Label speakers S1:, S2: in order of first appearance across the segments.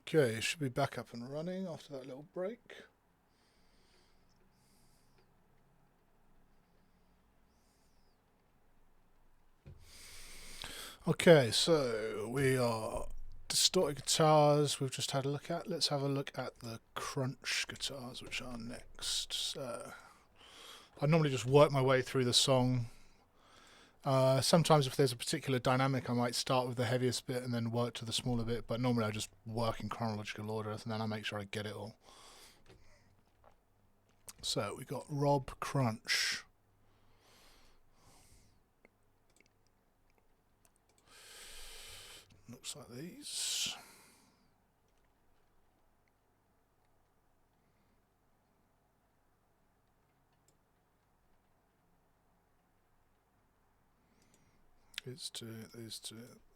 S1: Okay, should be back up and running after that little break. Okay, so we are distorted guitars we've just had a look at. Let's have a look at the crunch guitars, which are next. So I normally just work my way through the song. Sometimes if there's a particular dynamic, I might start with the heaviest bit and then work to the smaller bit, but normally I just work in chronological order and then I make sure I get it all. So we got Rob Crunch. Looks like these. These two,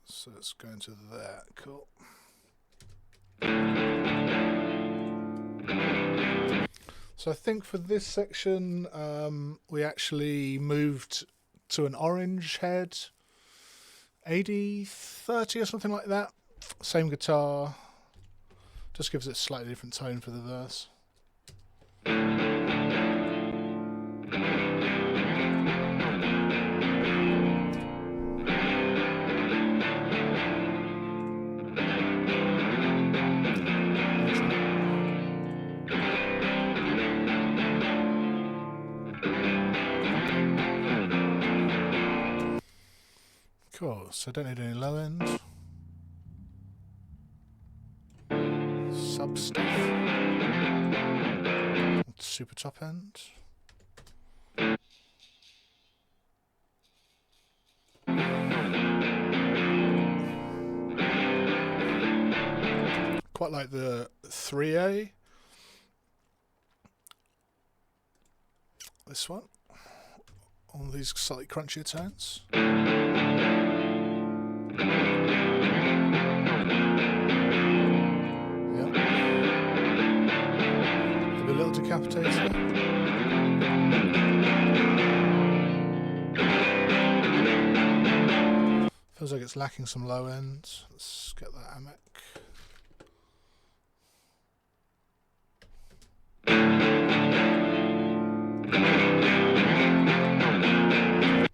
S1: so let's go into that. Cool. So I think for this section, we actually moved to an orange head, 80-30 or something like that. Same guitar, just gives it a slightly different tone for the verse. Cool, so I don't need any low end. Sub stuff. Super top end. Quite like the 3A. This one. All these slightly crunchier tones. Decapitator. Feels like it's lacking some low ends. Let's get that amec.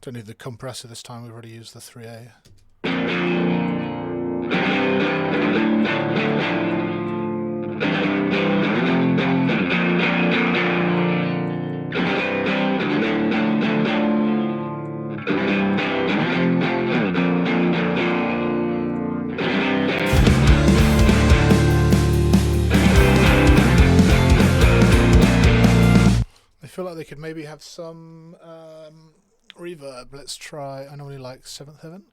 S1: Don't need the compressor this time, we've already used the 3A. I feel like they could maybe have some reverb. Let's try, I normally like 7th Heaven.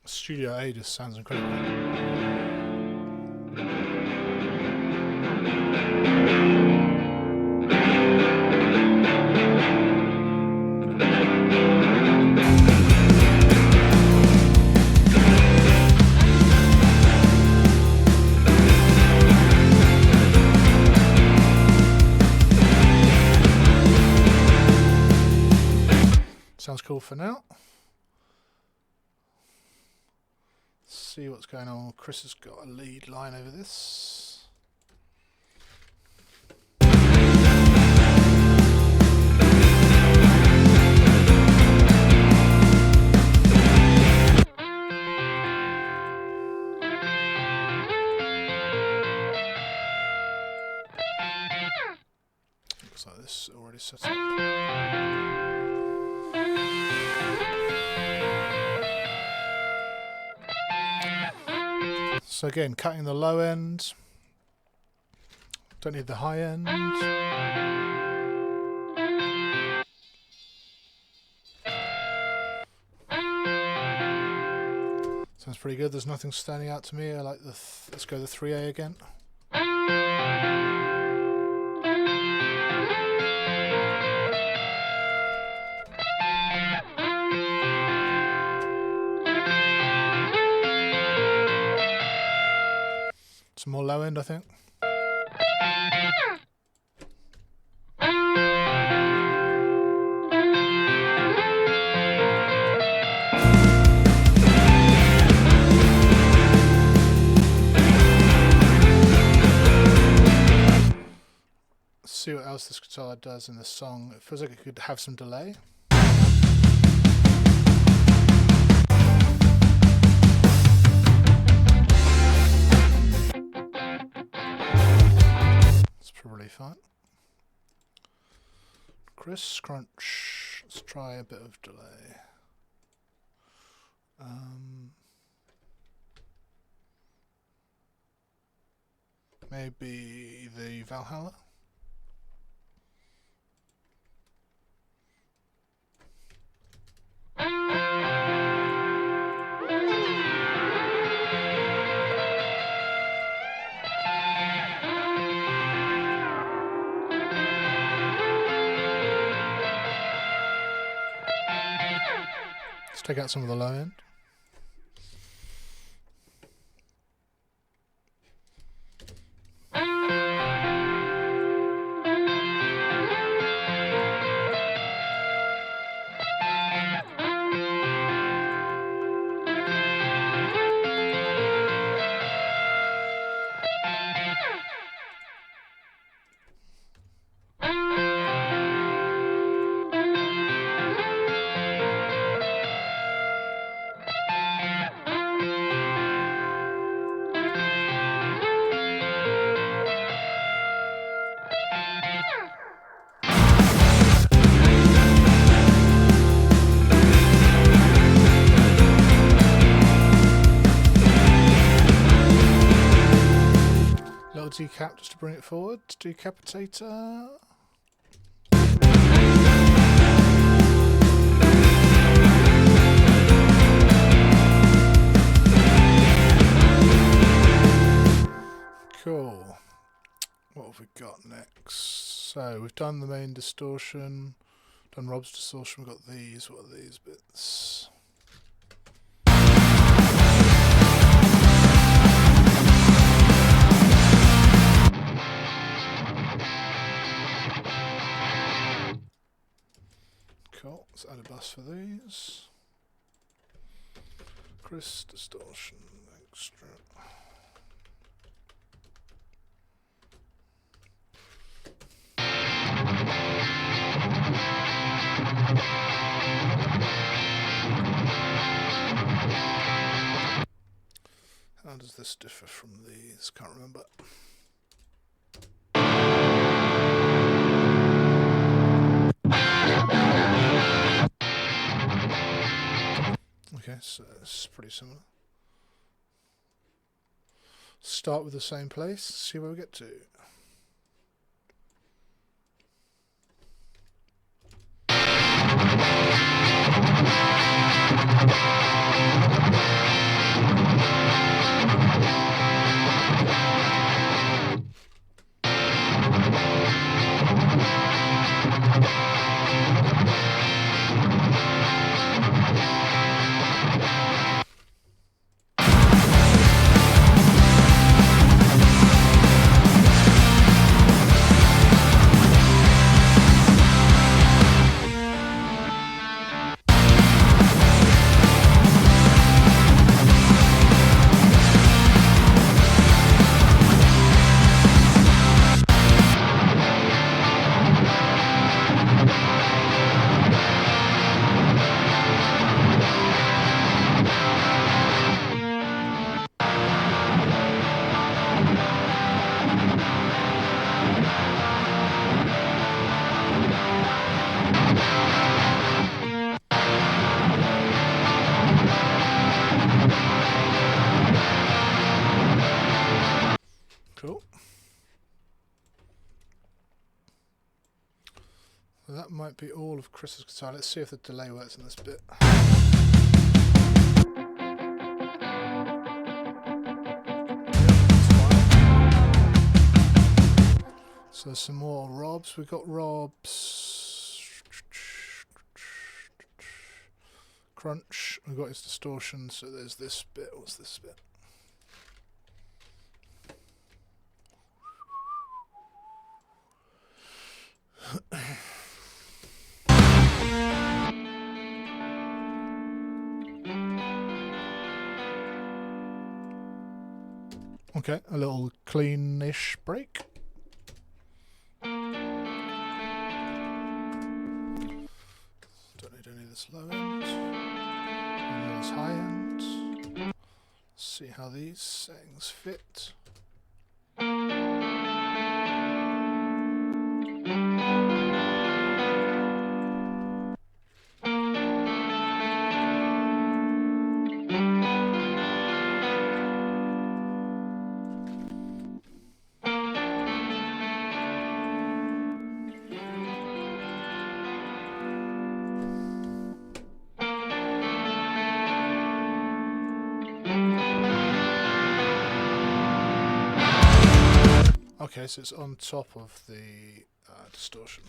S1: Studio A just sounds incredible. Sounds cool for now. Let's see what's going on. Chris has got a lead line over this. Looks like this is already set up. So again, cutting the low end, don't need the high end. Sounds pretty good, there's nothing standing out to me. I like the, let's go the 3A again. Some more low end, I think. see what else this guitar does in the song. It feels like it could have some delay. It's probably fine. Chris crunch. Let's try a bit of delay. Maybe the Valhalla. Let's take out some of the low end. Decap just to bring it forward. Decapitator. Cool. What have we got next? So we've done the main distortion, done Rob's distortion, we've got these. What are these bits? Cool, let's add a bus for these. Chris distortion extra. How does this differ from these? Can't remember. Okay, so it's pretty similar. Start with the same place, see where we get to. Cool. Well, that might be all of Chris's guitar. Let's see if the delay works in this bit. So some more Robs. We've got Robs. Crunch. We've got his distortion. So there's this bit. What's this bit? Okay, a little cleanish break. there's low end, and there's high end. Let's see how these settings fit. Okay, so it's on top of the distortion.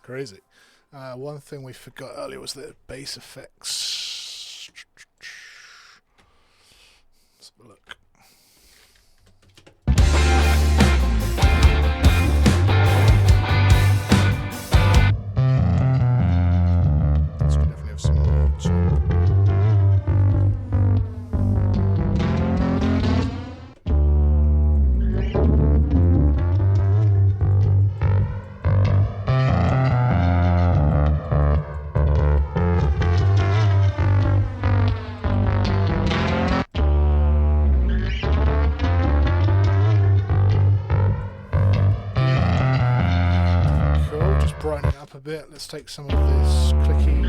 S1: Crazy. One thing we forgot earlier was the bass effects. Let's have a look. This could definitely have some more top. Brightening it up a bit. Let's take some of this clicky.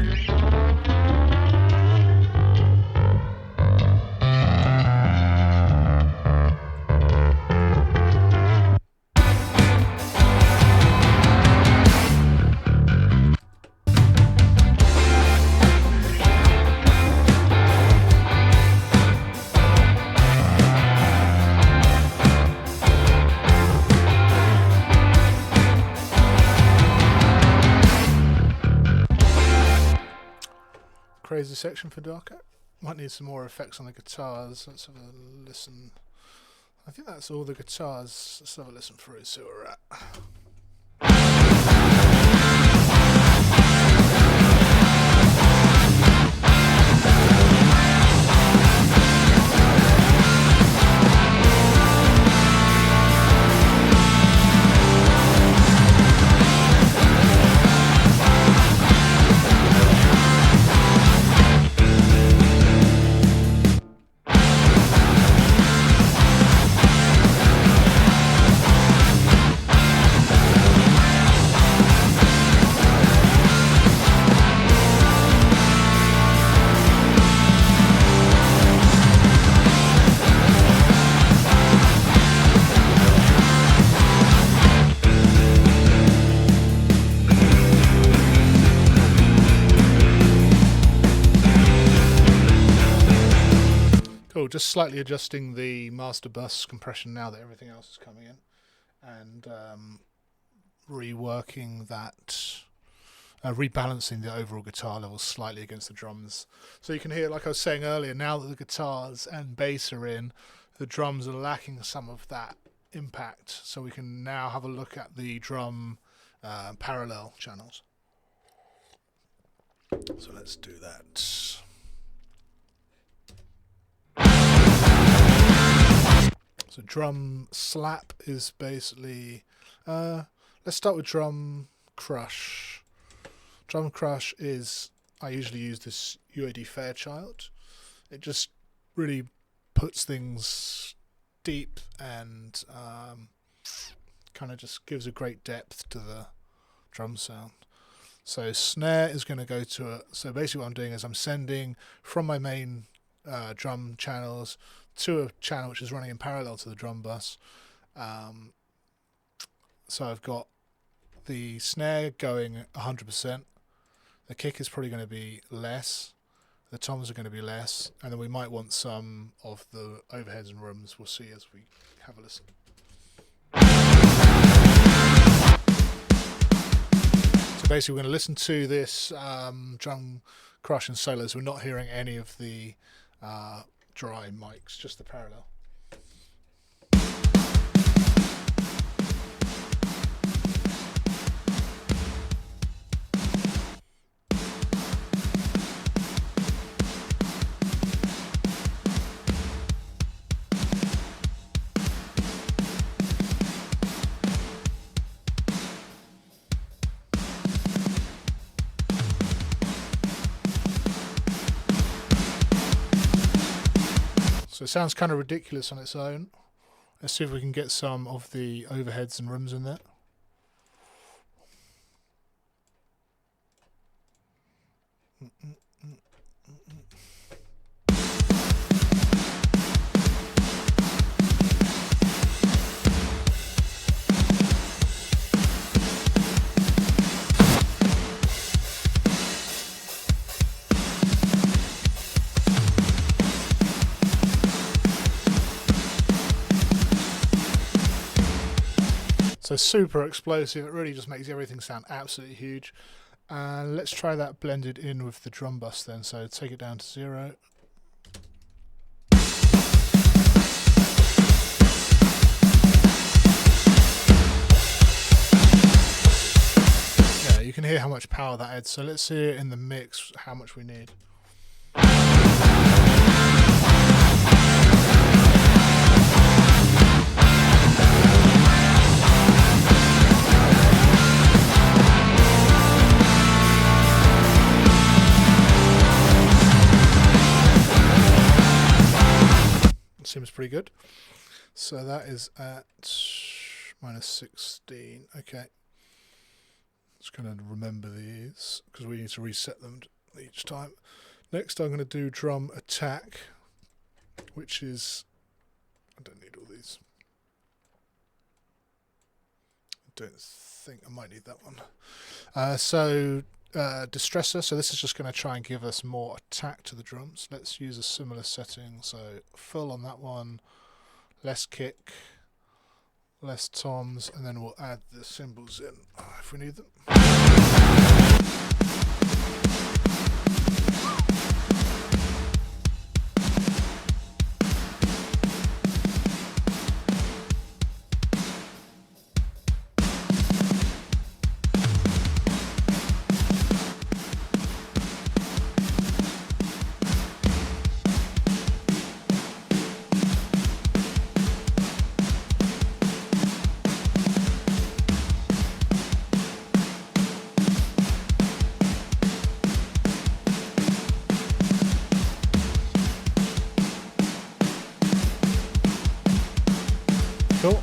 S1: Crazy section for Darko. Might need some more effects on the guitars. Let's have a listen. I think that's all the guitars. Let's have a listen through, see where we're at. Just slightly adjusting the master bus compression now that everything else is coming in, and reworking that, rebalancing the overall guitar levels slightly against the drums. So you can hear, like I was saying earlier, now that the guitars and bass are in, the drums are lacking some of that impact. So we can now have a look at the drum parallel channels. So let's do that. So drum slap is basically, let's start with drum crush. Drum crush is, I usually use this UAD Fairchild. It just really puts things deep and kind of just gives a great depth to the drum sound. So snare is going to go to a, so basically what I'm doing is I'm sending from my main drum channels to a channel which is running in parallel to the drum bus. So I've got the snare going 100%. The kick is probably going to be less. The toms are going to be less, and then we might want some of the overheads and rooms. We'll see as we have a listen. So basically we're going to listen to this drum crush and solos. We're not hearing any of the dry mics, just the parallel. So it sounds kind of ridiculous on its own. Let's see if we can get some of the overheads and rooms in there. So super explosive, it really just makes everything sound absolutely huge. And let's try that blended in with the drum bus then. So take it down to 0. Yeah, you can hear how much power that adds. So let's see in the mix how much we need. Seems pretty good. So that is at -16. Okay. Just going to remember these because we need to reset them each time. Next I'm going to do drum attack, which is, I don't need all these. I don't think I might need that one. Distressor, so this is just going to try and give us more attack to the drums. Let's use a similar setting, so full on that one, less kick, less toms, and then we'll add the cymbals in if we need them. Cool.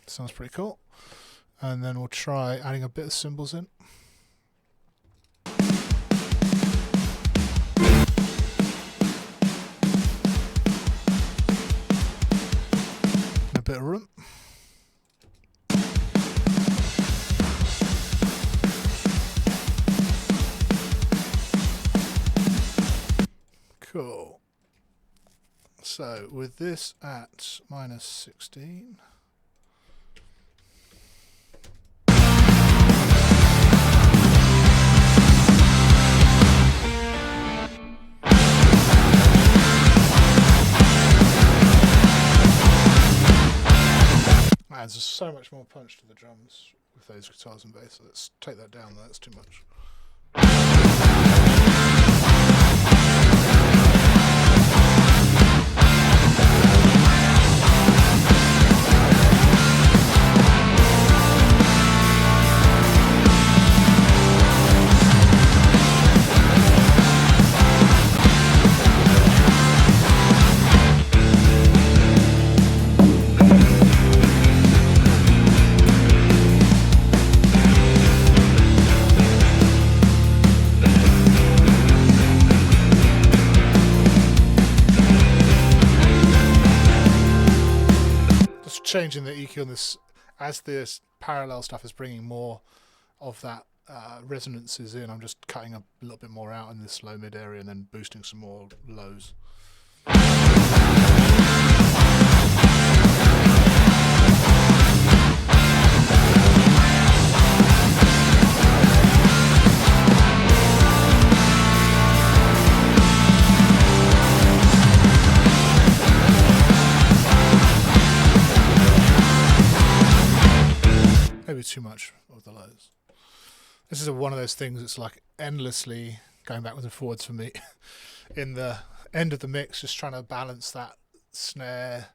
S1: Sounds pretty cool. And then we'll try adding a bit of cymbals in. And a bit of room. Cool. So with this at -16. Adds so much more punch to the drums with those guitars and bass. So let's take that down, that's too much. Changing the EQ on this as this parallel stuff is bringing more of that resonances in. I'm just cutting a little bit more out in this low mid area and then boosting some more lows. much of the lows. This is one of those things that's like endlessly going backwards and forwards for me in the end of the mix, just trying to balance that snare,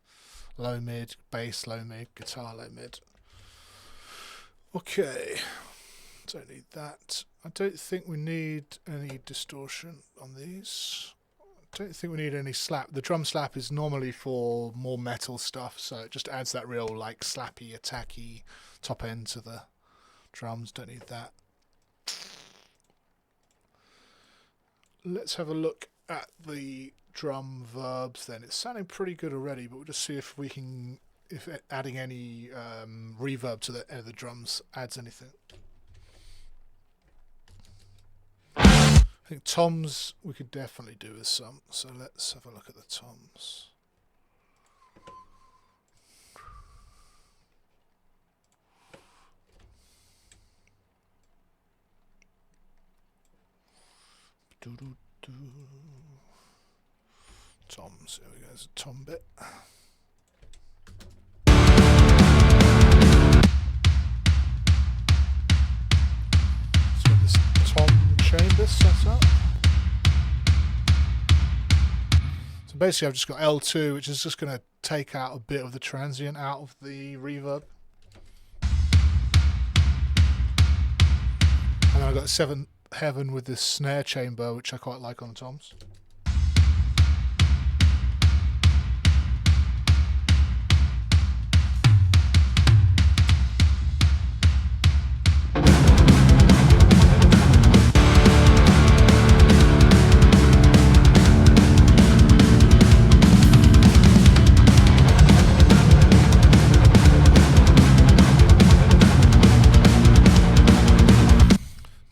S1: low mid, bass, low mid, guitar, low mid. Okay, don't need that. I don't think we need any distortion on these. I don't think we need any slap. The drum slap is normally for more metal stuff, so it just adds that real like slappy, attacky top end to the drums. Don't need that. Let's have a look at the drum verbs then. It's sounding pretty good already, but we'll just see if we can, if adding any reverb to the end of the drums adds anything. I think toms we could definitely do with some, so let's have a look at the toms. Toms, here we go, there's a tom bit. Let's get this tom chamber set up. So basically I've just got L2, which is just going to take out a bit of the transient out of the reverb. And then I've got 7th Heaven with this snare chamber, which I quite like on the toms.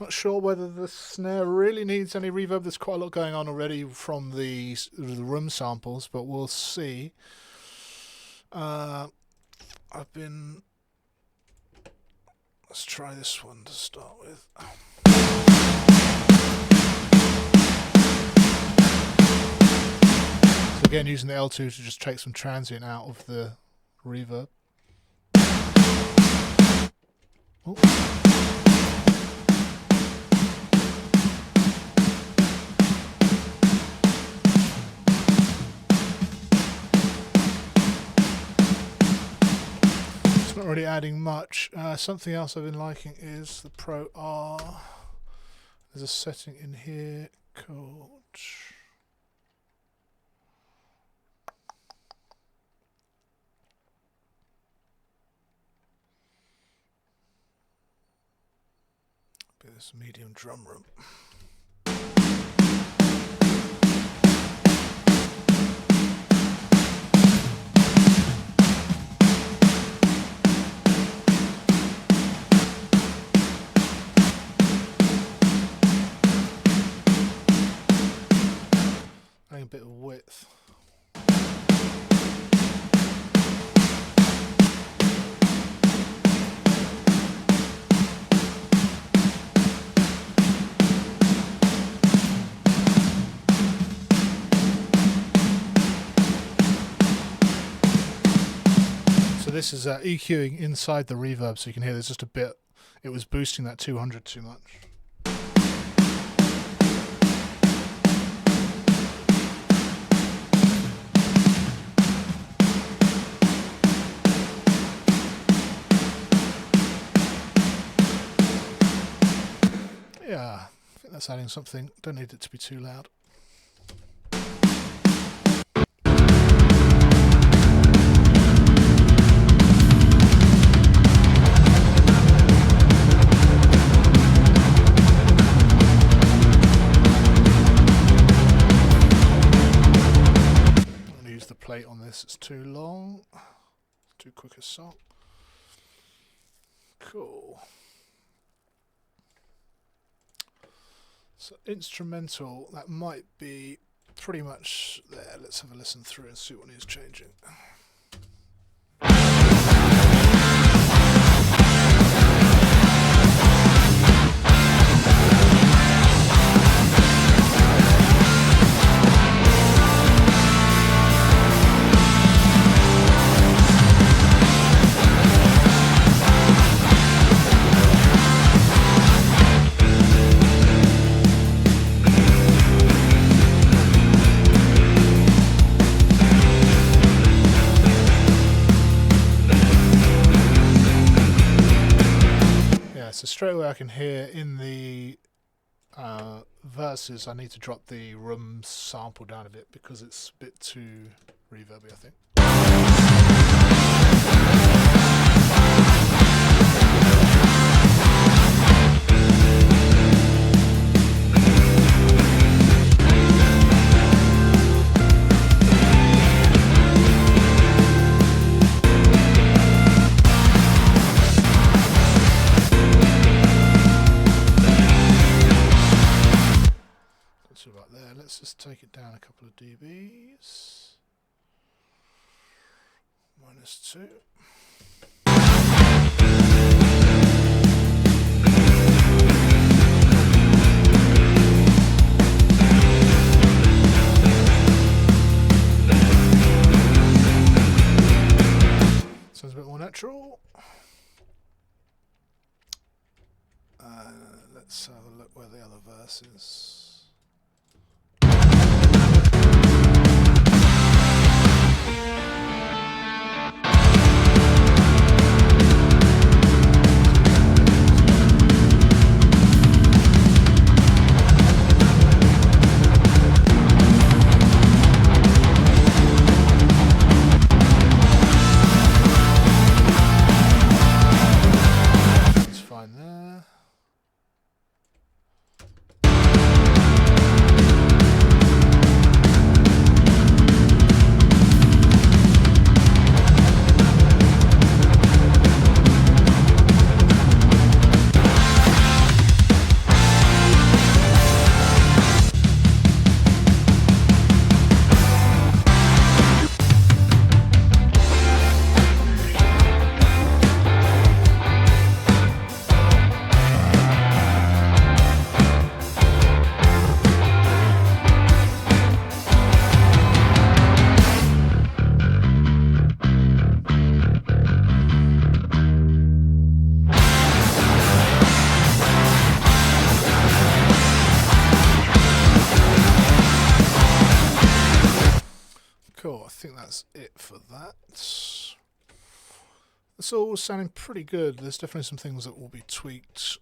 S1: Sure whether the snare really needs any reverb. There's quite a lot going on already from the room samples, but we'll see. Let's try this one to start with. So again, using the L2 to just take some transient out of the reverb. Oh. Not really adding much. Something else I've been liking is the Pro R. There's a setting in here called this medium drum room. A bit of width. So this is EQing inside the reverb, so you can hear there's just a bit, it was boosting that 200 too much. Yeah, I think that's adding something. Don't need it to be too loud. I'm going to use the plate on this, it's too long. Too quick a song. Cool. So instrumental, that might be pretty much there. Let's have a listen through and see what needs changing. straight away I can hear in the verses I need to drop the room sample down a bit because it's a bit too reverby, I think. Right there, let's just take it down a couple of dBs. -2. Sounds a bit more natural. Let's have a look where the other verse is. Cool, I think that's it for that. It's all sounding pretty good. There's definitely some things that will be tweaked,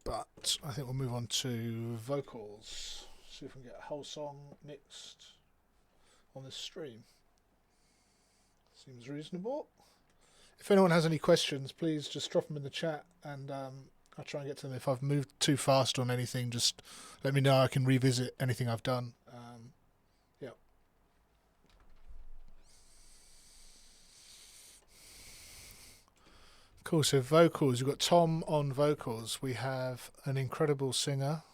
S1: but I think we'll move on to vocals. See if we can get a whole song mixed on this stream. Seems reasonable. If anyone has any questions, please just drop them in the chat and I'll try and get to them. If I've moved too fast on anything, just let me know. I can revisit anything I've done. Yeah. Cool, so vocals. We've got Tom on vocals. We have an incredible singer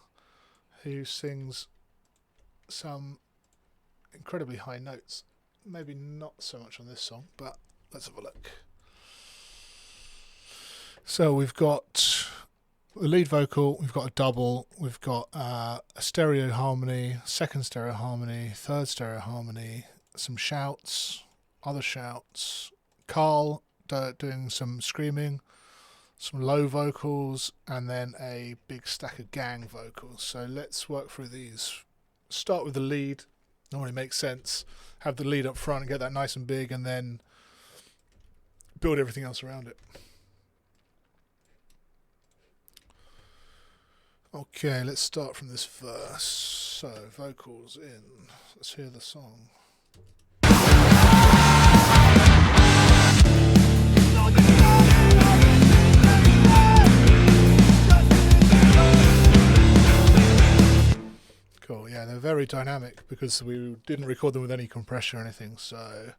S1: who sings some incredibly high notes. Maybe not so much on this song, but let's have a look. So we've got the lead vocal, we've got a double, we've got a stereo harmony, second stereo harmony, third stereo harmony, some shouts, other shouts, Carl doing some screaming, some low vocals, and then a big stack of gang vocals. So let's work through these. Start with the lead. Normally makes sense. Have the lead up front and get that nice and big, and then build everything else around it. Okay, let's start from this verse. So, vocals in. Let's hear the song. Cool, yeah, they're very dynamic because we didn't record them with any compression or anything. So,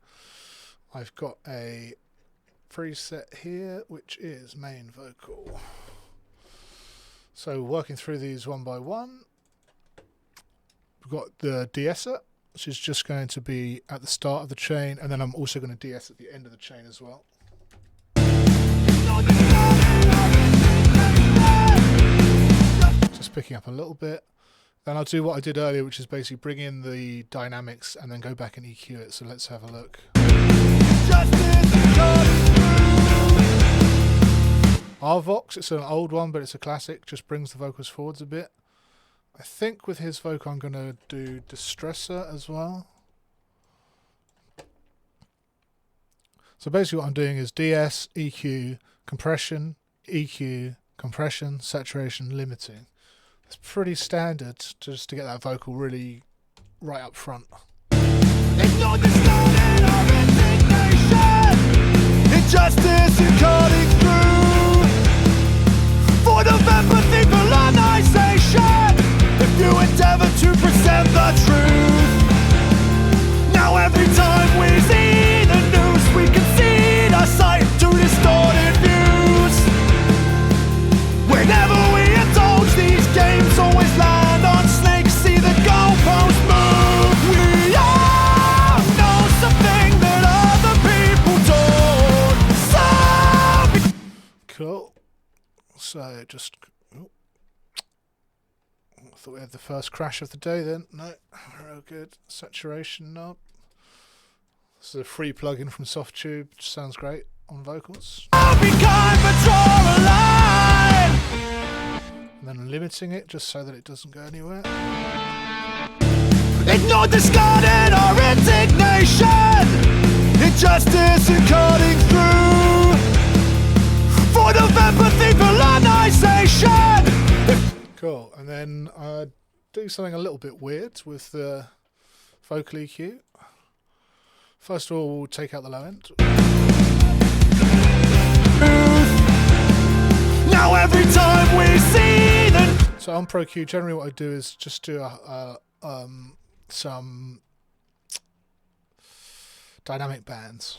S1: I've got a preset here, which is main vocal. So working through these one by one, we've got the de-esser, which is just going to be at the start of the chain, and then I'm also going to de-ess at the end of the chain as well. Just picking up a little bit. Then I'll do what I did earlier, which is basically bring in the dynamics and then go back and EQ it. So let's have a look. Our Vox, it's an old one, but it's a classic, just brings the vocals forwards a bit. I think with his vocal I'm going to do Distressor as well. So basically what I'm doing is DS, EQ, compression, EQ, compression, saturation, limiting. It's pretty standard just to get that vocal really right up front.
S2: Ignore the starting of indignation, injustice you're cutting through. For the empathy, colonization, if you endeavor to present the truth. Now every time we see the news, we concede our sight to distorted views. Whenever we indulge these games, always land on snakes, see the goalpost move. We all know something that other people don't.
S1: Cool. So just... Oh. I thought we had the first crash of the day then. No, real good. Saturation knob. This is a free plugin from SoftTube, which sounds great on vocals.
S2: Be kind but draw a line.
S1: And then limiting it just so that it doesn't go anywhere.
S2: Ignore discarded or indignation, injustice you're cutting through. For the empathy, colonization.
S1: Cool. And then do something a little bit weird with the vocal EQ. First of all, we'll take out the low end.
S2: Now every time we see the...
S1: So on Pro Q, generally what I do is just do some dynamic bands.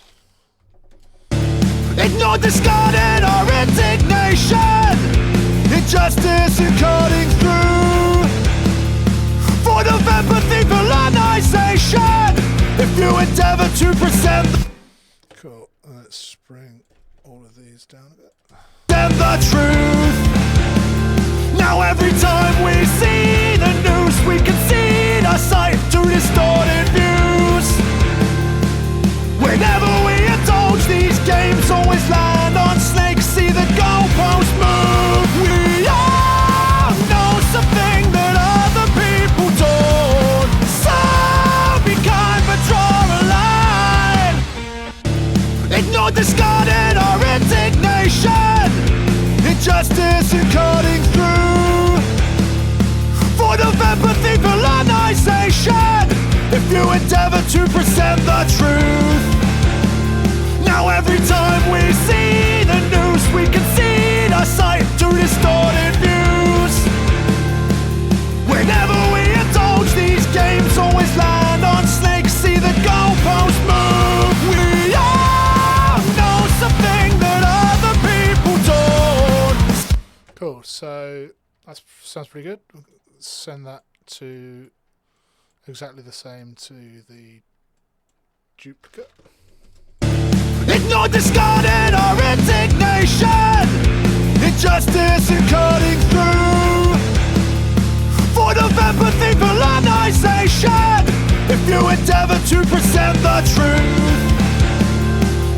S2: Ignore discarded or indignation, injustice you're cutting through. For the empathy, colonization, if you endeavor to present.
S1: Cool. Let's bring all of these down a bit.
S2: And the truth. Now every time we see the news, we concede our sight to distorted views. Whenever we indulge these games, always land on snakes, see the goalpost move. We all know something that other people don't. So be kind but draw a line. Ignore discarded or indignation, injustice you're cutting through. For the empathy, colonization, if you endeavor to present the truth. Now every time we see the news, we concede our sight to distorted views. Whenever we indulge these games, always land on snakes, see the goalpost move. We all know something that other people don't.
S1: Cool. So that sounds pretty good. We'll send that to exactly the same to the duplicate.
S2: Ignore discarded or indignation, injustice you're cutting through. For the empathy, colonization, if you endeavor to present the truth.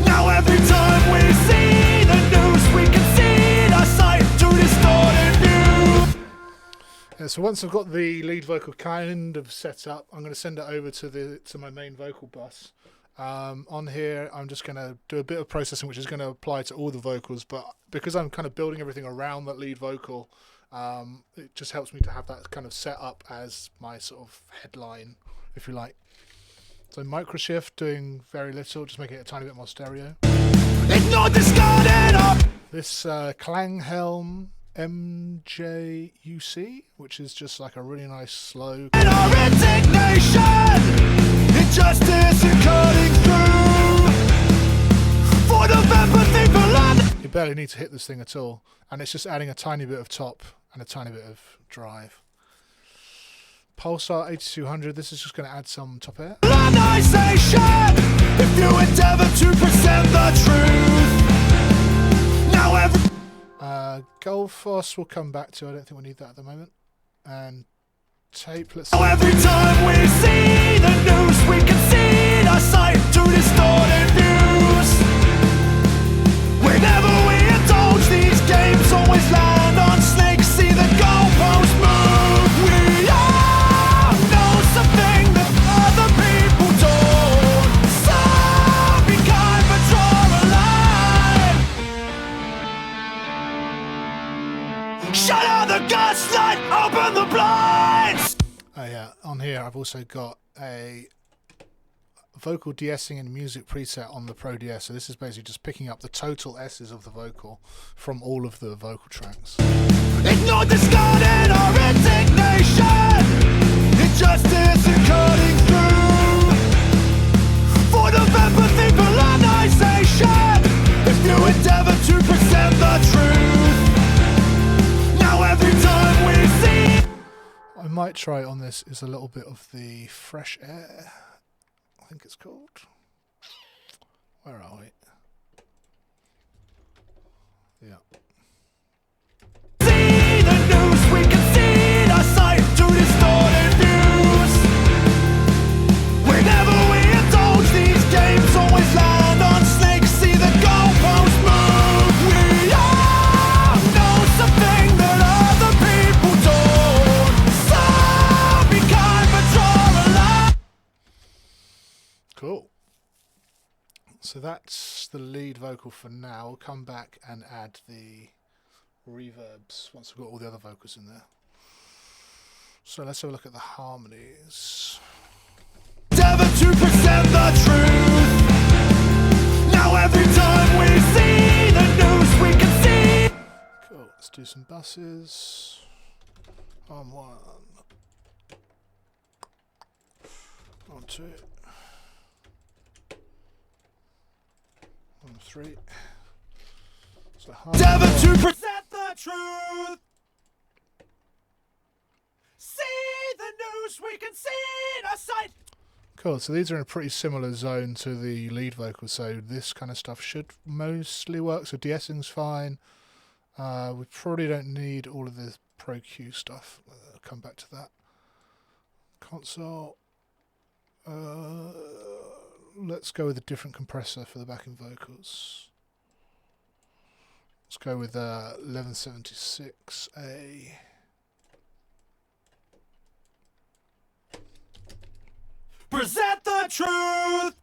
S2: Now every time we see the news, we concede our sight to distorted view.
S1: Yeah, so once I've got the lead vocal kind of set up, I'm going to send it over to my main vocal bus. On here, I'm just going to do a bit of processing, which is going to apply to all the vocals. But because I'm kind of building everything around that lead vocal, it just helps me to have that kind of set up as my sort of headline, if you like. So micro shift, doing very little, just making it a tiny bit more stereo.
S2: Ignore discarded or...
S1: This Klanghelm MJUC, which is just like a really nice slow.
S2: Indignation, injustice you're cutting through. For the empathy,
S1: You barely need to hit this thing at all, and it's just adding a tiny bit of top and a tiny bit of drive. Pulsar 8200, this is just going to add some top air.
S2: Colonization, if you endeavor to present the truth. Now every...
S1: Goldfoss we'll come back to, I don't think we need that at the moment. And tape, let's...
S2: Now every time we see the news, we concede our sight to distorted views. Whenever we indulge these games, always land on snakes, see the goalpost move. We all know something that other people don't. So be kind but draw a line.
S1: on here I've also got a vocal de-essing and music preset on the Pro DS. So this is basically just picking up the total S's of the vocal from all of the vocal tracks.
S2: Ignore discarding or indignation, injustice and cutting through. For empathy, polarization, if you endeavor to present the truth. Now every time we see,
S1: I might try on this is a little bit of the Fresh Air, I think it's called. Where are we? Yeah.
S2: see the news, we concede our sight to distorted views. Whenever we indulge these games, always land on snakes, see the goalpost move. We all know something that other people don't. So be kind but draw a line.
S1: Cool. So that's the lead vocal for now. We'll come back and add the reverbs once we've got all the other vocals in there. So let's have a look at the harmonies.
S2: Endeavor to present the truth. Now every time we see the news, we can see.
S1: Cool. Let's do some buses. On 1. On 2. On 3. So
S2: Endeavor to present the truth. See the news, we can see in our sight.
S1: Cool, so these are in a pretty similar zone to the lead vocal, so this kind of stuff should mostly work. So de-essing's fine. We probably don't need all of the Pro Q stuff. I'll come back to that. Console. Let's go with a different compressor for the backing vocals. Let's go with 1176A.
S2: Present the truth.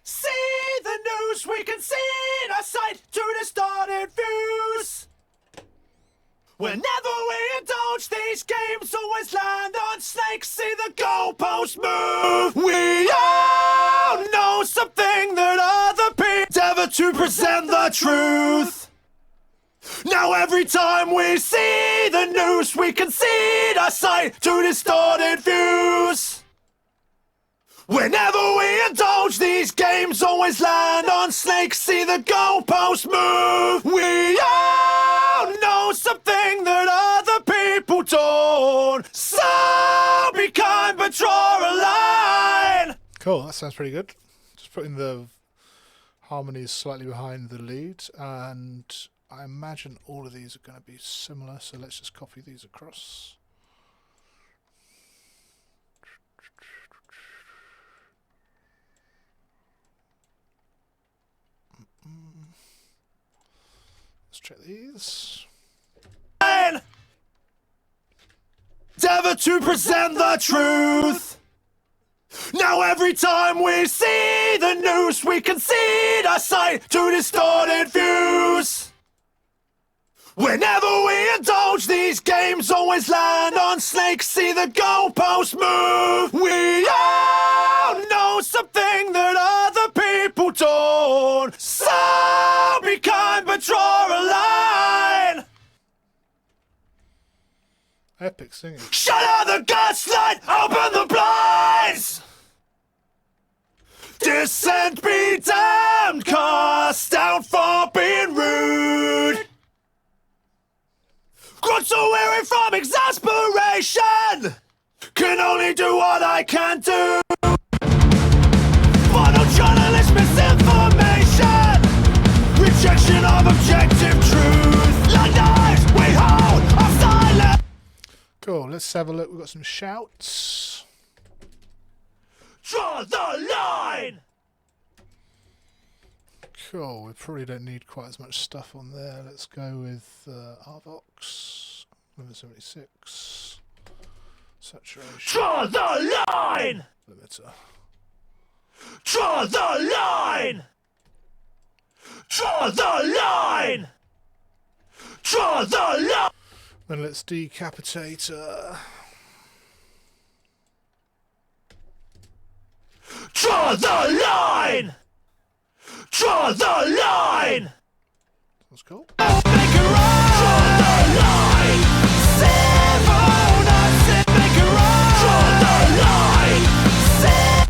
S2: See the news, we can see in our sight to distorted views. Whenever we indulge these games, always land on snakes, see the goalpost move. We all know something that other people endeavor to present the truth. Now every time we see the news, we concede our sight to distorted views. Whenever we indulge these games, always land on snakes, see the goalpost move. We all know something that other people don't. So be kind but draw a line.
S1: Cool, that sounds pretty good. Just putting the harmonies slightly behind the lead, and I imagine all of these are going to be similar, so let's just copy these across. Let's check these.
S2: Endeavor to present the truth. Now every time we see the news, we concede our sight to distorted views. Whenever we indulge these games, always land on snakes, see the goalpost move. We all know something that other people don't. So be kind but draw a line.
S1: Epic singing.
S2: Shut out the gaslight, open the blinds. Dissent be damned, cast out for being rude. Grown so weary from exasperation, can only do what I can do. Final journalist misinformation, rejection of objective truth. Like knives, we hold our silence.
S1: Cool, let's have a look. We've got some shouts.
S2: Draw the line.
S1: Cool, we probably don't need quite as much stuff on there. Let's go with Arvox, 1176, saturation,
S2: Draw the line.
S1: limiter.
S2: Draw the line. Draw the line. Draw the line.
S1: Then let's decapitate her.
S2: Draw the line! Draw the line!
S1: That's cool.
S2: Make it right! Draw the line! Save on us and make it right! Draw the line! Save.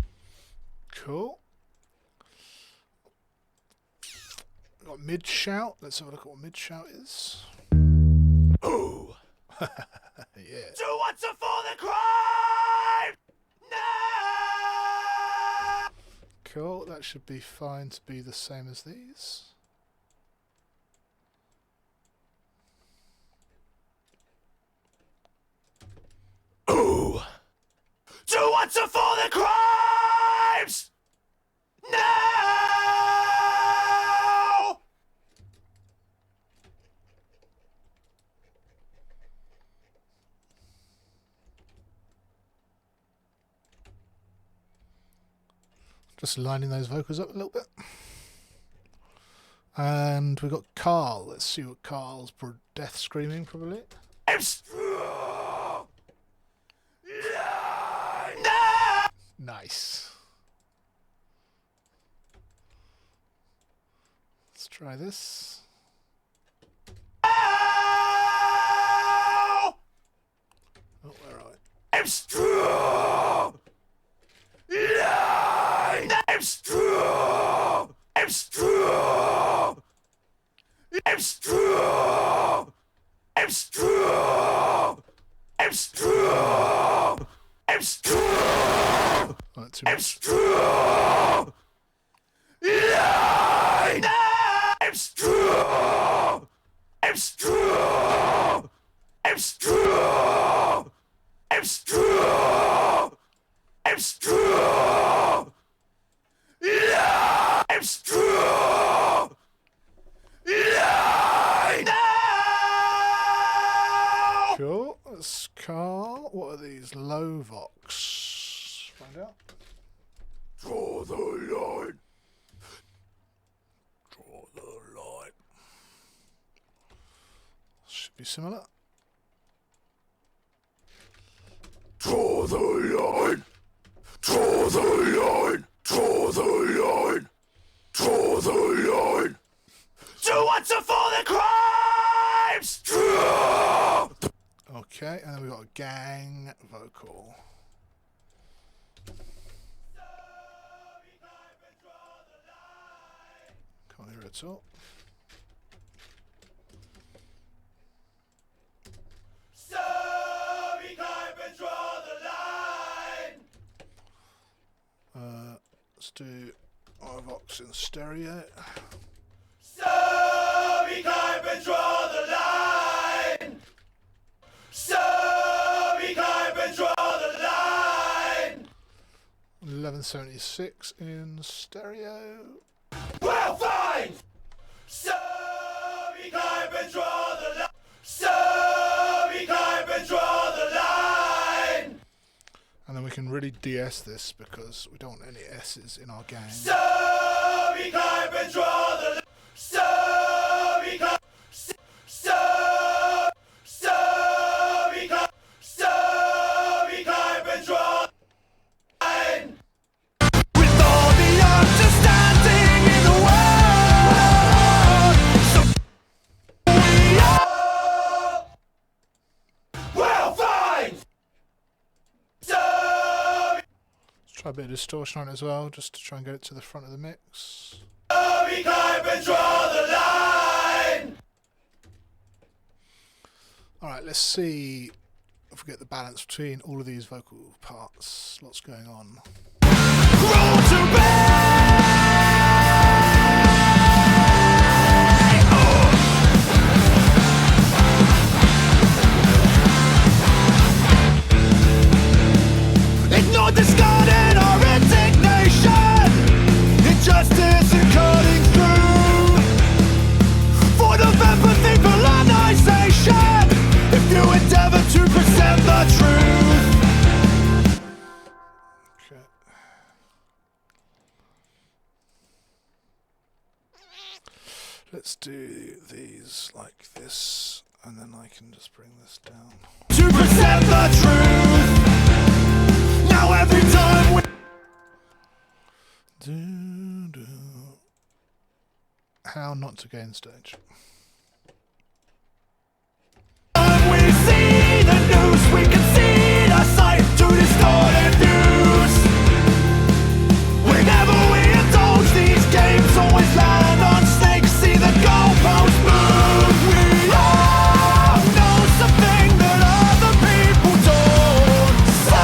S1: Cool. Got mid shout. Let's have a look at what mid shout is.
S2: Ooh!
S1: Yeah.
S2: Do what's for the crime! No!
S1: Cool. That should be fine to be the same as these.
S2: Ooh! Do what's for the crimes! No!
S1: Just lining those vocals up a little bit. And we've got Carl. Let's see what Carl's death screaming, probably. Nice. Let's try this. Oh, where are we?
S2: I'm strong! I'm strong! I'm strong! I'm strong! I'm strong! I'm strong! I'm strong!
S1: Not too
S2: I'm
S1: much.
S2: strong! I'm strong! I'm strong! I'm strong! I'm strong! I'm strong! I'm strong!
S1: Cool. That's Carl. What are these? Low Vox. Find out.
S2: Draw the line!
S1: Draw the line. Should be similar.
S2: Draw the line! Draw the line! Draw the line! Draw the line! Do what's for the crimes! Draw!
S1: Okay, and then we've got a gang vocal. Can't hear it at all.
S2: So we can't draw the line!
S1: Let's do our Vox in stereo.
S2: So we can't draw the line! So we can't draw the line!
S1: 1176 in stereo.
S2: Well, fine! So we can't draw the line! So we can't draw the line!
S1: And then we can really de-S this because we don't want any S's in our gang.
S2: So we can't draw the line! So we can't... So we can't... So we can't draw the line! With all the understanding in the world, so we all will find. So
S1: Let's try a bit of distortion on it as well, just to try and get it to the front of the mix.
S2: we can't draw the line.
S1: Alright, let's see if we get the balance between all of these vocal parts. Lots going on.
S2: Roll to bed. Ignore discarding our indignation. Injustice and cutting through. For the empathy colonization. If you endeavor to present the truth.
S1: Okay. Let's do these like this. and then I can just bring this down.
S2: To present the truth. Now every time we
S1: How not to gain stage.
S2: see the news, we concede our sight to distorted views. Whenever we indulge these games, always land on snakes, see the goalposts move. We all know something that other people don't. So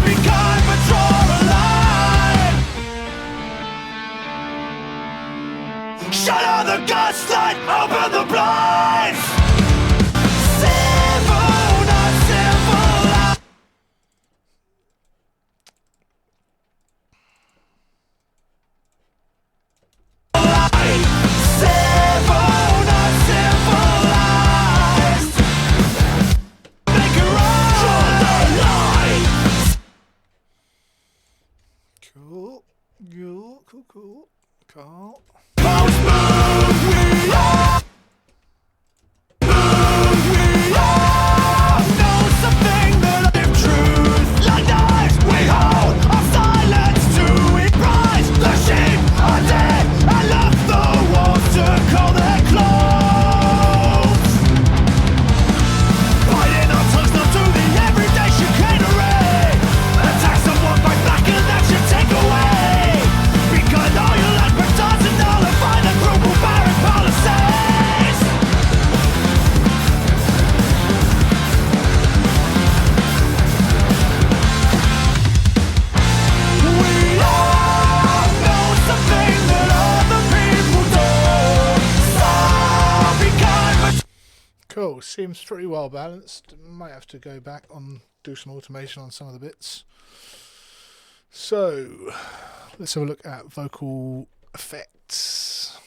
S2: be kind but draw a line. Shut out the gaslight, open the blinds.
S1: Cool.
S2: Most move, we are. Move, we are. Know something that if truth, like knives, we hold our silence to reprise. The sheep are dead, and left the walls to call their clothes. Biting our tongues not to the everyday chicanery. Attack someone, fight back, and that should take away. Because all your life starts to nullify the global barren policies. We all know something that other people don't. So be kind but
S1: Cool, seems pretty well balanced. Might have to go back on, do some automation on some of the bits. So, let's have a look at vocal effects.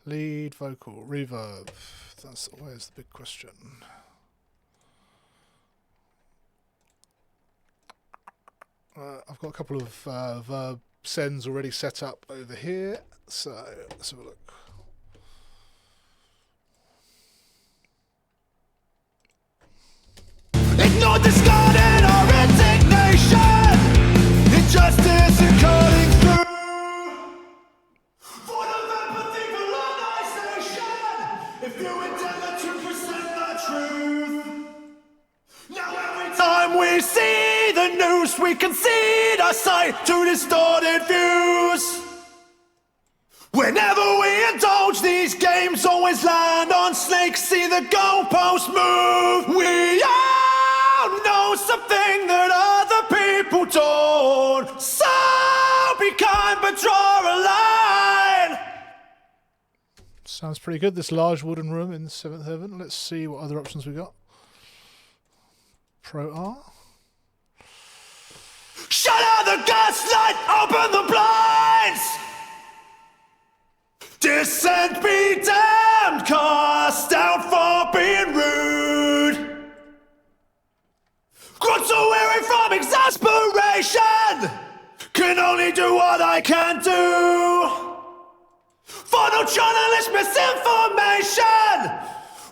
S1: Lead vocal, reverb. That's always the big question. I've got a couple of verb sends already set up over here, so let's have a look.
S2: ignore, discarded our indignation. Injustice and cutting through. For the empathy colonization. If you endeavor to present the truth. Now every time we see the news, we concede our sight to distorted views. Whenever we indulge these games, always land on snakes, see the goalposts move. We all know something that other people don't. So be kind but draw a line.
S1: Sounds pretty good, this large wooden room in 7th Heaven. Let's see what other options we got. Pro R.
S2: Shut out the gaslight, open the blinds. Dissent be damned, cast out for being rude. Grown so weary from exasperation, can only do what I can do. For no journalist misinformation,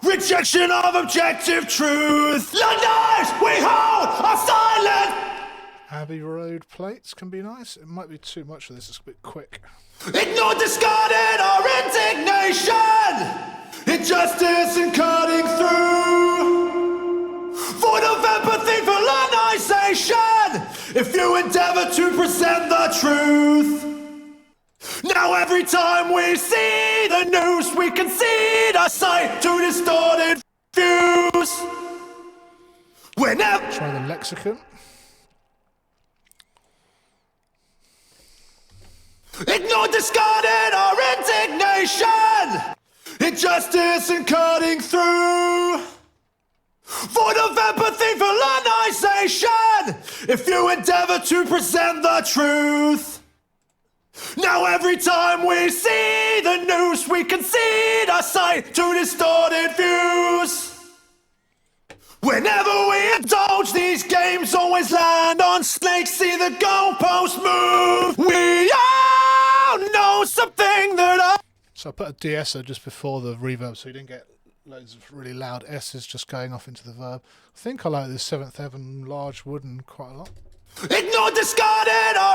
S2: rejection of objective truth. Like knives, we hold our silent.
S1: Abbey Road plates can be nice. It might be too much for this, it's a bit quick.
S2: Ignore, discarded our indignation. Injustice and cutting through. Void of empathy, colonization. If you endeavor to present the truth. Now every time we see the news, we concede our sight to distorted views. Whenever
S1: Try the lexicon.
S2: ignore, discarded our indignation. Injustice and cutting through. Void of empathy, colonization. If you endeavor to present the truth. Now every time we see the news, we concede our sight to distorted views. Whenever we indulge these games, always land on snakes, see the goalposts move. We all
S1: So I put a de-esser just before the reverb so you didn't get loads of really loud S's just going off into the verb. I think I like this 7th Heaven large wooden quite a lot.
S2: Ignore, discarded, or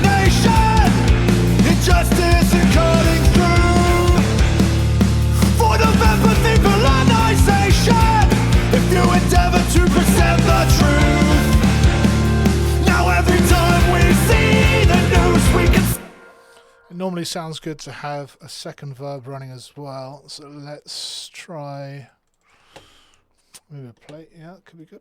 S2: nation. Injustice and cutting through. For the empathy, colonization. If you endeavor to present the truth. Now every time we see the news, we can.
S1: It normally sounds good to have a second verb running as well, so let's try maybe a plate. Yeah, it could be good.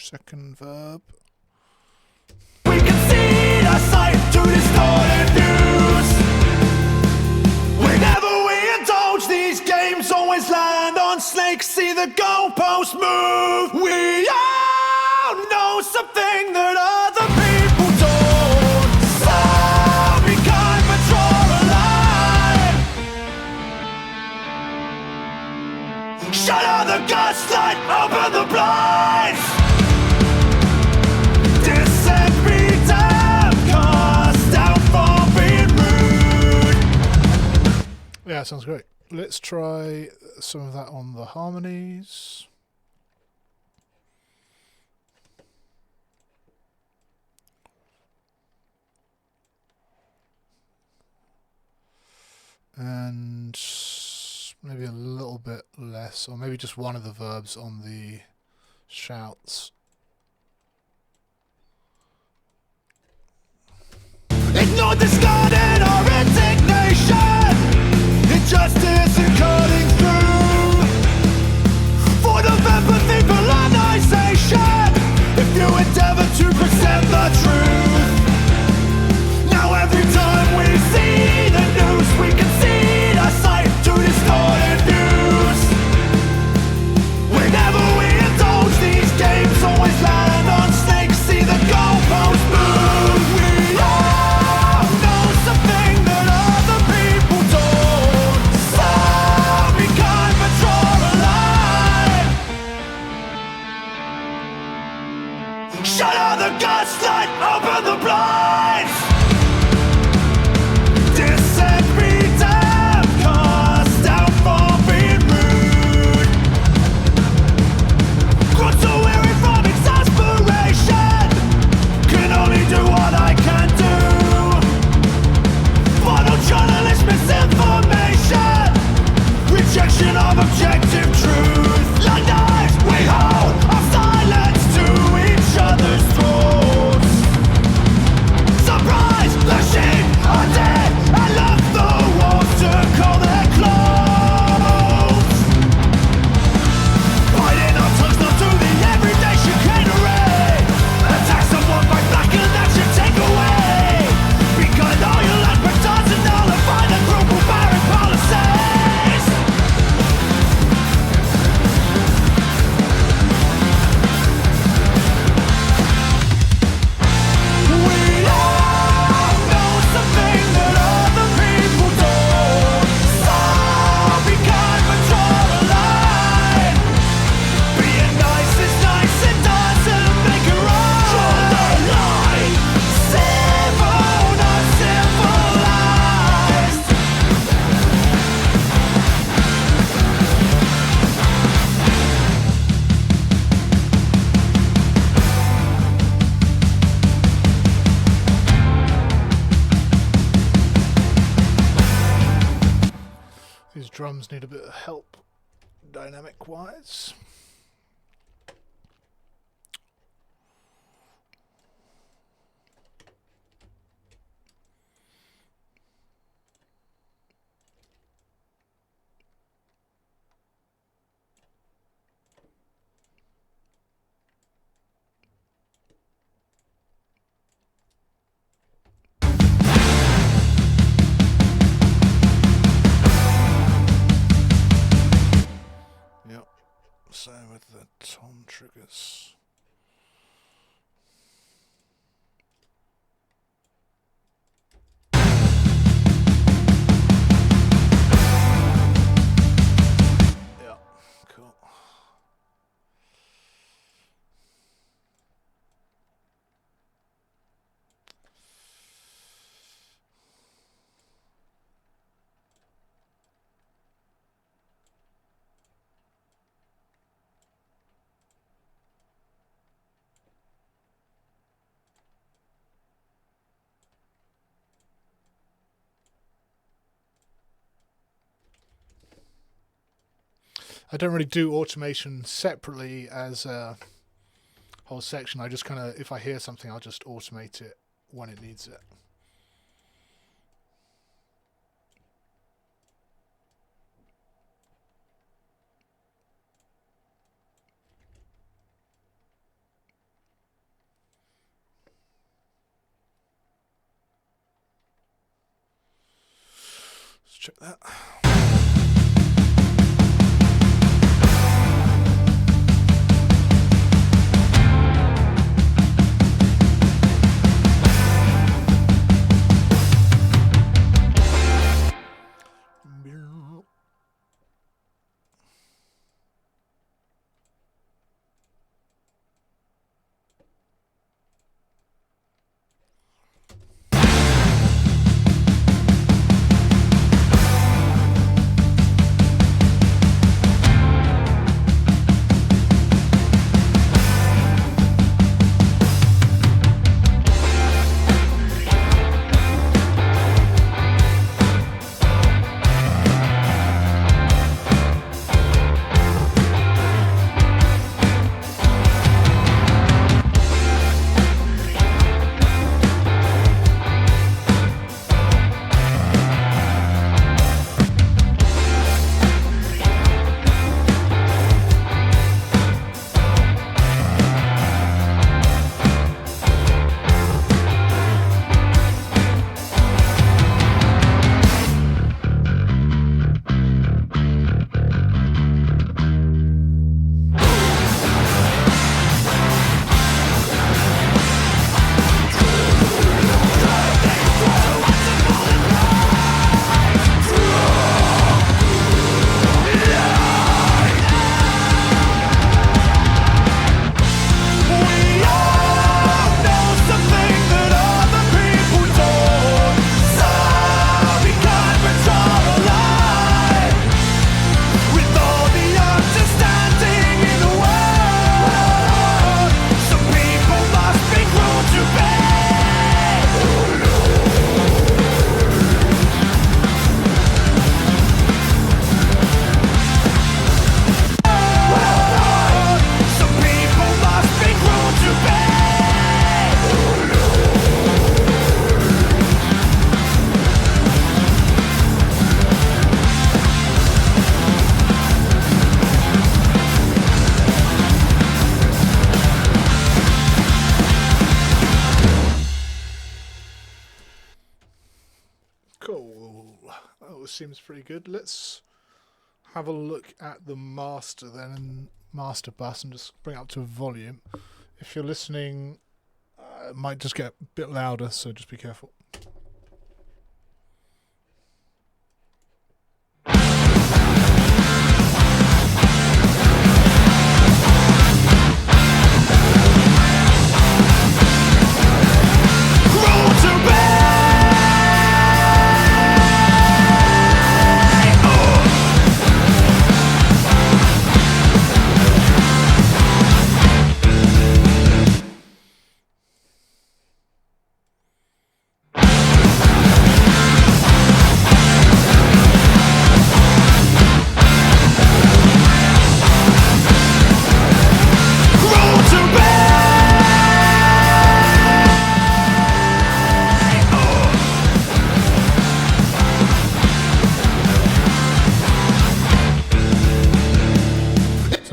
S1: Second verb.
S2: We can see the sight to distorted views. Whenever we indulge these games, always land on snakes. See the goalpost move. We all know something that other people don't. So be kind but draw a line. Shut out the gaslight, open the blinds. Dissent be damned, cast down for being rude.
S1: Yeah, that sounds great. Let's try some of that on the harmonies. And maybe a little bit less, or maybe just one of the verbs on the shouts.
S2: Ignore, discarded, or indignation. Injustice and cutting through. For the empathy, colonization. If you endeavor to present the truth. Now every time we see the news, we can see the sight to distorted views. Whenever we indulge these games, always land on snakes. See the goalpost move. We all know something that other people don't. So be kind but draw a line. Shut out the gaslight, open the blinds. Dissent be damned, cast down for being rude. Grown so weary from exasperation. Can only do what I can do. Final journalist misinformation. Rejection of objective truth. Like knives, we hold our silence to each other's throats. Surprise, the sheep are dead. I left the wolves to call their clothes. Biting our tongues not to the everyday chicanery. Attack someone by blacking, that should take away. Because all your life returns and nullify the group of barren policies. We all know something that other people don't. So be kind but draw a line. Being nice is nice, it doesn't make it right. Draw the line. Civil, not civilized.
S1: These drums need a bit of help dynamic wise. Yep. So I don't really do automation separately as a whole section. I just kind of, if I hear something, I'll just automate it when it needs it. Let's check that. Seems pretty good. Let's have a look at the master then, and master bus, and just bring it up to volume. If you're listening, it might just get a bit louder, so just be careful.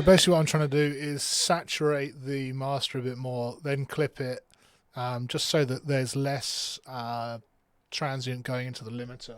S1: Basically what I'm trying to do is saturate the master a bit more, then clip it, just so that there's less transient going into the limiter.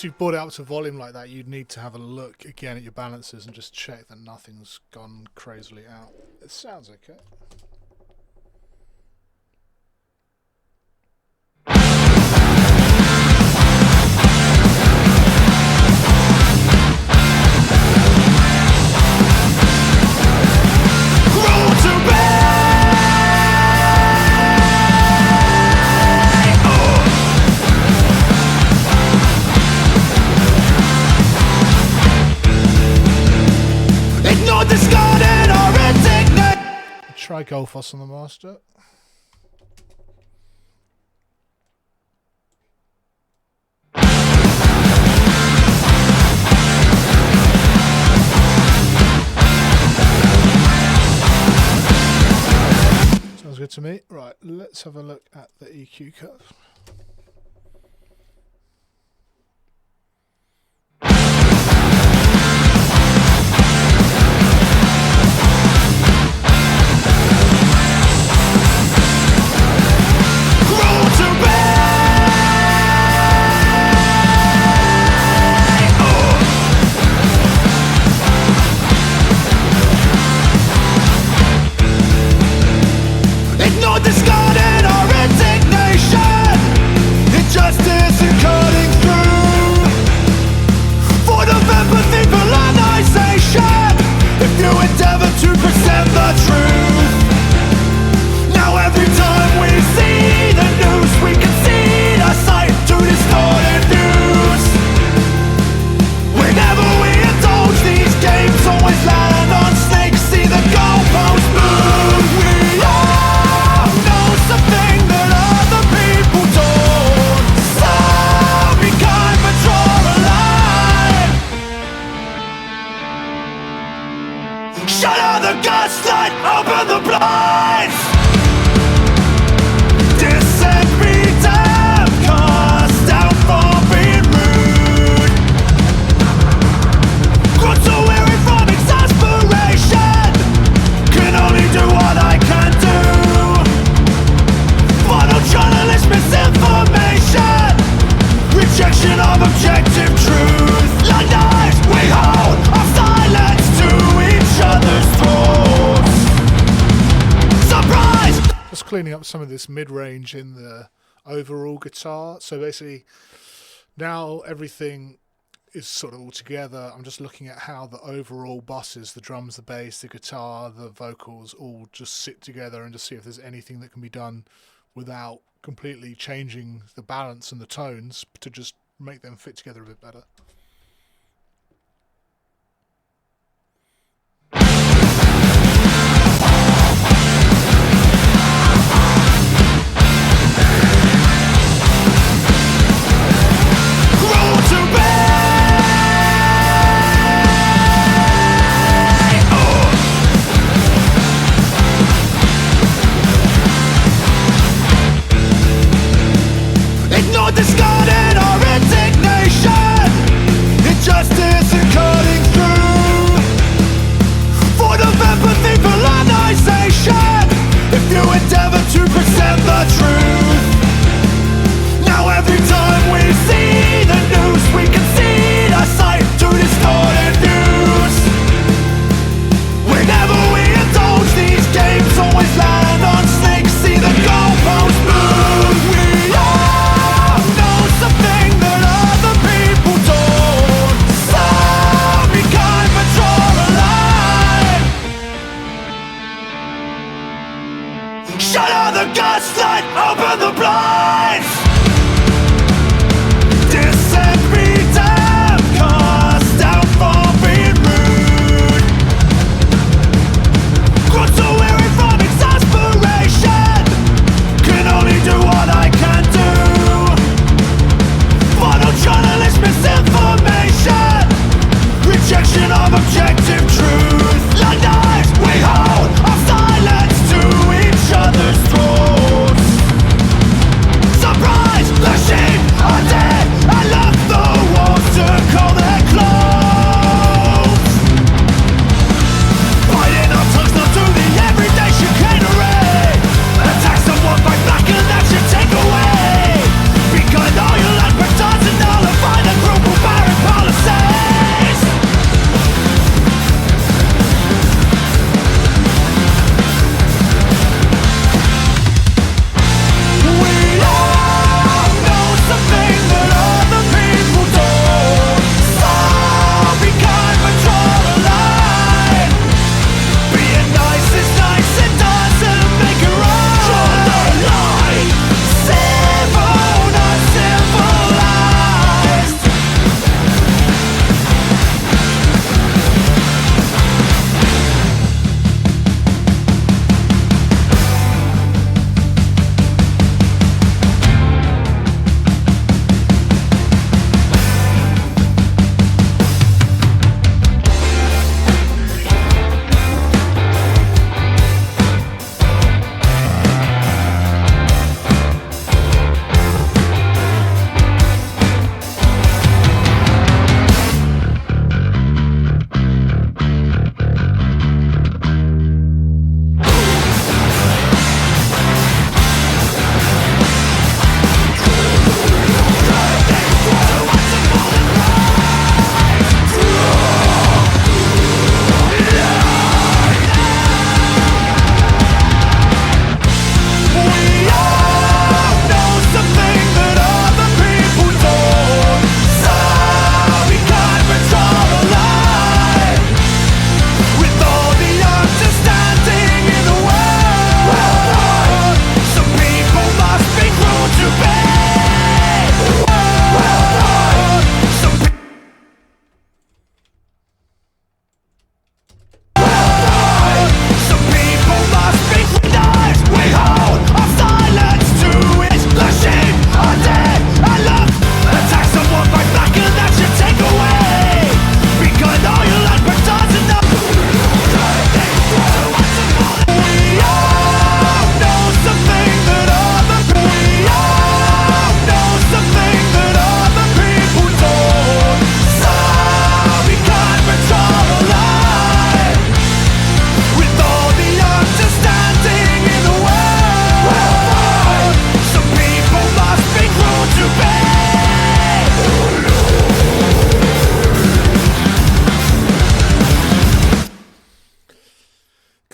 S1: once you've brought it up to volume like that, you'd need to have a look again at your balances and just check that nothing's gone crazily out. It sounds okay. Try Golfos on the master. Sounds good to me. Right, let's have a look at the EQ curve. Cleaning up some of this mid-range in the overall guitar. So basically now everything is sort of all together. I'm just looking at how the overall buses, the drums, the bass, the guitar, the vocals all just sit together and just see if there's anything that can be done without completely changing the balance and the tones to just make them fit together a bit better.
S2: Discarded our indignation, injustice and cutting through. For the empathy, colonization, if you endeavor to present the truth. Now every time we see the news, we concede our sight to distorted views. Whenever we indulge these games, always land on snakes, see the goalpost move. We are something that other people don't. So be kind but draw a line. Shut out the gaslight, open the blinds. Dissent, redemn, cast down for being rude. Grown so weary from exasperation, can only do what I can do. Journalist misinformation, rejection of objective truth. Like knives, we hold our silence to each other's throats. Surprise!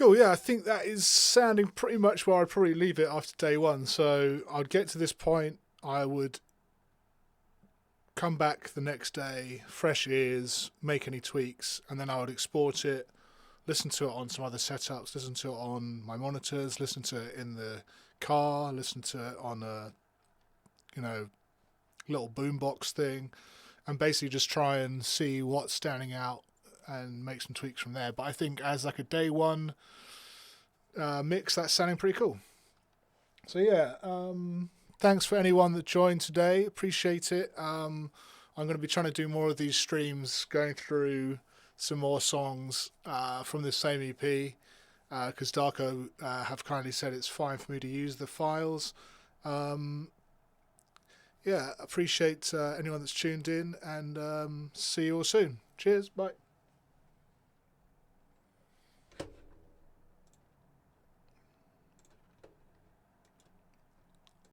S1: Cool, yeah, I think that is sounding pretty much where I'd probably leave it after day one. So I'd get to this point, I would come back the next day, fresh ears, make any tweaks, and then I would export it, listen to it on some other setups, listen to it on my monitors, listen to it in the car, listen to it on a, little boombox thing, and basically just try and see what's standing out and make some tweaks from there. But I think as like a day one mix, that's sounding pretty cool. So yeah, thanks for anyone that joined today. Appreciate it. I'm going to be trying to do more of these streams, going through some more songs from this same EP, because Darko have kindly said it's fine for me to use the files. Yeah, appreciate anyone that's tuned in, and see you all soon. Cheers, bye.